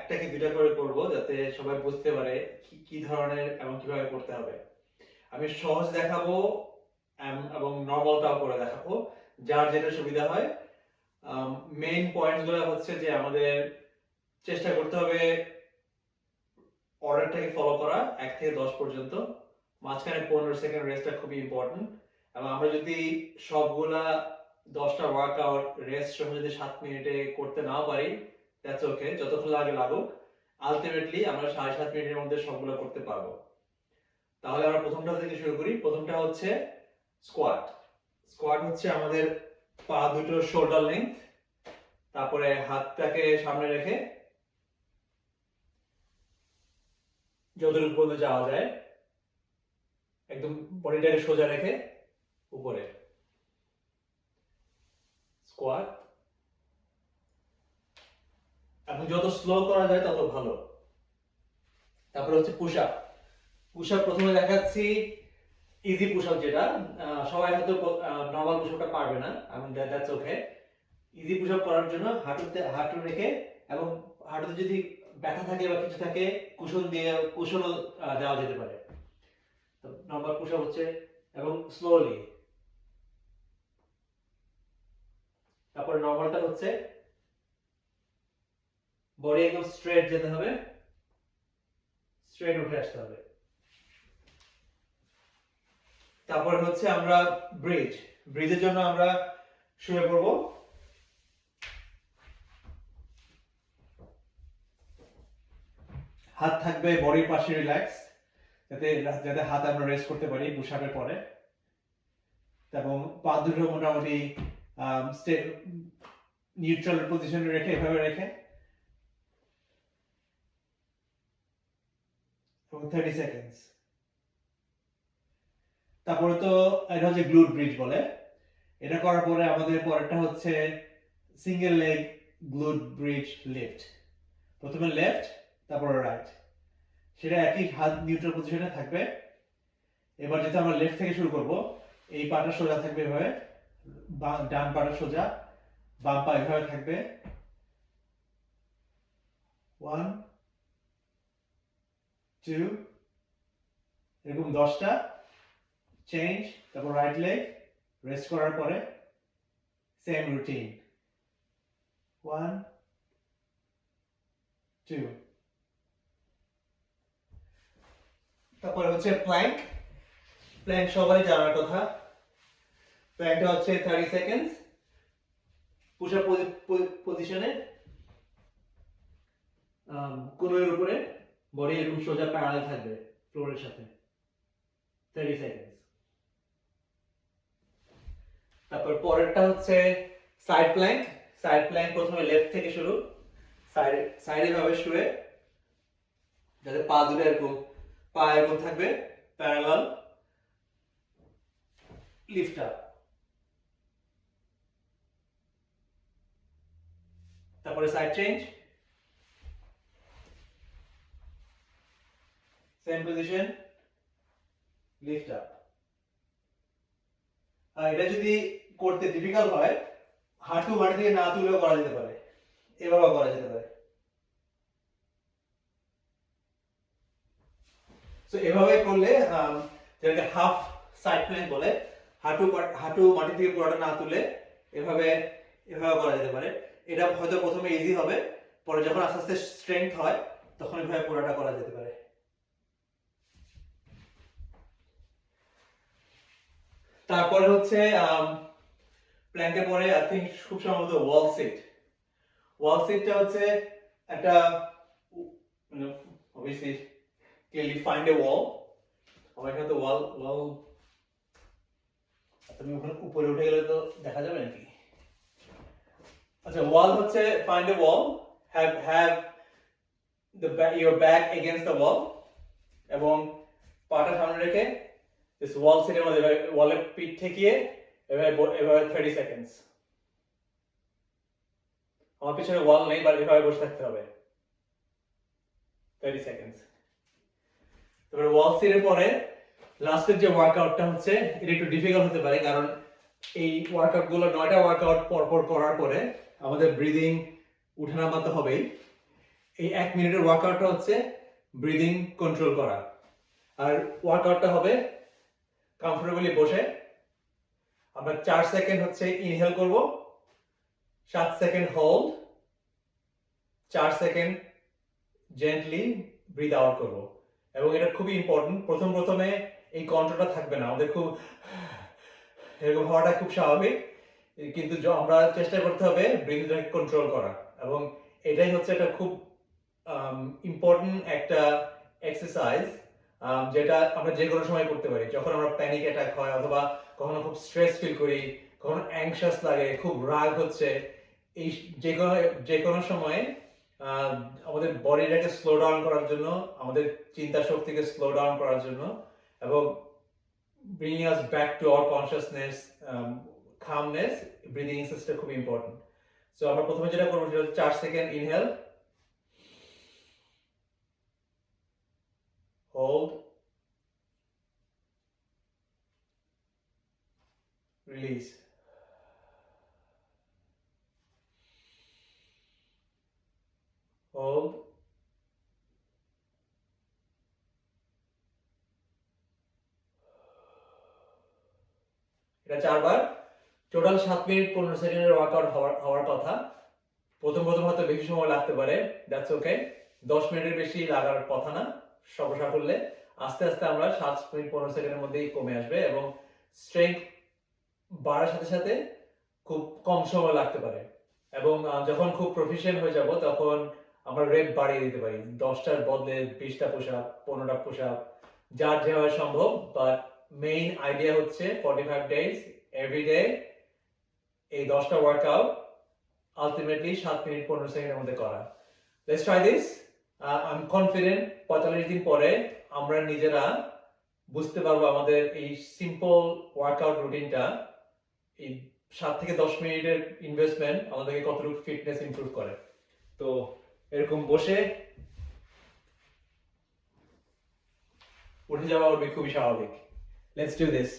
একটা কি দুইটা করে করব যাতে সবাই বুঝতে পারে কি ধরনের এবং কিভাবে করতে হবে। আমি সহজ দেখাবো এবং নরমালটাও করে দেখাবো, যার যেটা সুবিধা হয়। মেইন পয়েন্টগুলো হচ্ছে যে আমাদের চেষ্টা করতে হবে অর্ডারটাকে ফলো করা 1 থেকে 10 পর্যন্ত, মাঝখানে 15 সেকেন্ড রেস্টটা খুবই ইম্পর্টেন্ট। এবং আমরা যদি সবগুলা 10টা ওয়ার্কআউট রেস্ট সহ যদি 7 মিনিটে করতে নাও পারি, দ্যাটস ওকে, যতক্ষণ লাগে লাগুক। আলটিমেটলি আমরা 7.5 মিনিটের মধ্যে সবগুলো করতে পারবো। তাহলে আমরা প্রথমটা থেকে শুরু করি। প্রথমটা হচ্ছে স্কোয়াট। স্কোয়াট হচ্ছে আমাদের পা দুটো শোল্ডার লেন্থ, তারপরে হাতটাকে সামনে রেখে যতটুকু পর্যন্ত যাওয়া যায়, একদম বডিটাকে সোজা রেখে উপরে স্কোয়াট। এবং যত স্লো করা যায় তত ভালো। তারপরে হচ্ছে পুশ আপ। পুশ আপ প্রথমে দেখাচ্ছি ইজি পুশ আপ, যেটা সবাই হয়তো নরমাল পুশ আপটা পারবে না, এবং that's okay. Easy push up করার জন্য হাঁটু রেখে, এবং হাঁটুতে যদি ব্যথা থাকে বা কিছু থাকে কুশনও দেওয়া যেতে পারে। তো নরমাল পুশ আপ হচ্ছে, এবং স্লোলি। তারপরে নরমালটা হচ্ছে বডি একদম স্ট্রেট যেতে হবে, স্ট্রেট উঠে আসতে হবে। তারপরে হচ্ছে আমরা ব্রিজ। ব্রিজের জন্য আমরা শুয়ে পড়বো, হাত থাকবে বডির পাশে রিল্যাক্স, যাতে যাতে হাত আমরা রেস্ট করতে পারি পুশ আপের পরে। এবং পা দুটো মোটামুটি নিউট্রাল পজিশনে রেখে, এভাবে রেখে, এবং 30 সেকেন্ডস। তারপরে তো এটা হচ্ছে গ্লুট ব্রিজ বলে। এটা করার পরে আমাদের পরেরটা হচ্ছে single leg glute bridge lift. প্রথমে লেফট, তারপরে রাইট, সেটা একই হাত নিউট্রাল পজিশনে থাকবে। এবার যেটা আমরা লেফট থেকে শুরু করব, এই পাটা সোজা থাকবে এভাবে, ডান পাটা সোজা, বাম পা এভাবে থাকবে। 1 2 এরকম 10টা চেঞ্জ। তারপর রাইট লেগ রেস্ট করার পরে সেম রুটিন, 1 2। তারপরে হচ্ছে প্ল্যাঙ্ক। প্ল্যাঙ্ক সবাই জানার কথা। প্ল্যাঙ্কটা হচ্ছে 30 সেকেন্ডস পুশ আপ পজিশনে, কোণের উপরে বডি এরকম সোজা প্যারালাল থাকবে ফ্লোরের সাথে, 30 সেকেন্ডস। তারপর পরেরটা হচ্ছে সাইড প্ল্যাঙ্ক। সাইড প্ল্যাঙ্ক প্রথমে লেফট থেকে শুরু, সাইডে ভাবে শুয়ে, যাতে পা দুটো এরকম, পা এরকম থাকবে প্যারালাল, লিফট আপ। তারপরে side change, same position, lift up. আর এটা যদি করতে ডিফিকাল্ট হয়, হাঁটু মাটি থেকে না তুলেও করা যেতে পারে, এভাবে করা যেতে পারে। তো এভাবে করলে, যেটাকে হাফ সাইড প্ল্যাঙ্ক বলে, হাঁটু মাটি থেকে পুরোটা না তুলে এভাবে এভাবে করা যেতে পারে। এটা হয়তো প্রথমে ইজি হবে, পরে যখন আস্তে আস্তে স্ট্রেংথ হয় তখন এভাবে পুরোটা করা যেতে পারে। তারপরে হচ্ছে প্ল্যাঙ্কের পরে আই থিঙ্ক খুব সম্ভবত ওয়াল সিট। ওয়াল সিটটা হচ্ছে একটা, obviously clearly find a wall. আমার এখানে তো ওয়াল তুমি ওখানে উপরে উঠে গেলে তো দেখা যাবে নাকি? আচ্ছা, ওয়াল হচ্ছে find a wall, have your back against the wall, এবং পাটা সামনে রেখে this wall সিটের মধ্যে ওয়ালের পিঠ ঠেকিয়ে এভাবে 30 সেকেন্ডস। আমার পিছনে ওয়াল নেই, বাট এভাবে বসে থাকতে হবে 30 সেকেন্ডস। তারপরে ওয়াল সিটের পরে লাস্টের যে ওয়ার্কআউটটা হচ্ছে, এটা একটু ডিফিকাল্ট হতে পারে, কারণ এই ওয়ার্কআউটগুলো 9টা ওয়ার্কআউট পরপর করার পরে আমাদের ব্রিদিং উঠানামা তো হবেই। এই 1 মিনিটের ওয়ার্কআউটটা হচ্ছে ব্রিদিং কন্ট্রোল করা। আর ওয়ার্কআউটটা হবে কমফোর্টেবলি বসে। আমরা 4 সেকেন্ড হচ্ছে ইনহেল করব, 7 second hold, 4 second gently breathe out করব। এবং এটা খুবই ইম্পর্টেন্ট। প্রথমে এই কন্ট্রোলটা থাকবে না, আমাদের খুব এরকম হওয়াটা খুব স্বাভাবিক, কিন্তু আমরা চেষ্টা করতে হবে ব্রিথটাকে কন্ট্রোল করা। এবং এটাই হচ্ছে একটা খুব ইম্পর্টেন্ট একটা এক্সারসাইজ, যেটা আমরা যে কোনো সময় করতে পারি। যখন আমরা প্যানিক অ্যাটাক হয়, অথবা কখনো খুব স্ট্রেস ফিল করি, কখনো অ্যাংশাস লাগে, খুব রাগ হচ্ছে, এই যে কোনো সময়ে আমাদের বডিটাকে স্লো ডাউন করার জন্য, আমাদের চিন্তা শক্তিকে স্লো ডাউন করার জন্য, এবং bringing us back to our consciousness, calmness, breathing exercise খুব ইম্পর্টেন্ট। সো আমরা প্রথমে যেটা করবো সেটা হচ্ছে 4 second inhale, hold, release. Hold, এটা 4 বার। টোটাল 7 মিনিট 15 সেকেন্ডের ওয়ার্কআউট হওয়ার কথা। প্রথম হয়তো বেশি সময় লাগতে পারে, দ্যাটস ওকে। 10 মিনিটের বেশি লাগার কথা না সর্বসাকুল্যে। আস্তে আস্তে আমরা 7 মিনিট 15 সেকেন্ডের মধ্যেই কমে আসবে, এবং স্ট্রেংথ বাড়ার সাথে সাথে খুব কম সময় লাগতে পারে। এবং যখন খুব প্রফিশিয়েন্ট হয়ে যাব, তখন আমরা রেপ বাড়িয়ে দিতে পারি। 10টার বদলে 20টা পুশ আপ, 15টা পুশ আপ, যার যেভাবে সম্ভব। বাট মেইন আইডিয়া হচ্ছে 45 ডেজ এভরিডে এই 10টা ওয়ার্কআউট আলটিমেটলি 7 মিনিট 15 সেকেন্ডের মধ্যে করা। Let's try this. I am confident 45 দিন পরে আমরা নিজেরা বুঝতে পারবো আমাদের এই সিম্পল ওয়ার্কআউট রুটিনটা, এই 7 থেকে 10 মিনিটের ইনভেস্টমেন্ট আমাদেরকে কতটুকু ফিটনেস ইমপ্রুভ করে। তো এরকম বসে উঠে যাওয়া খুবই স্বাভাবিক। Let's do this.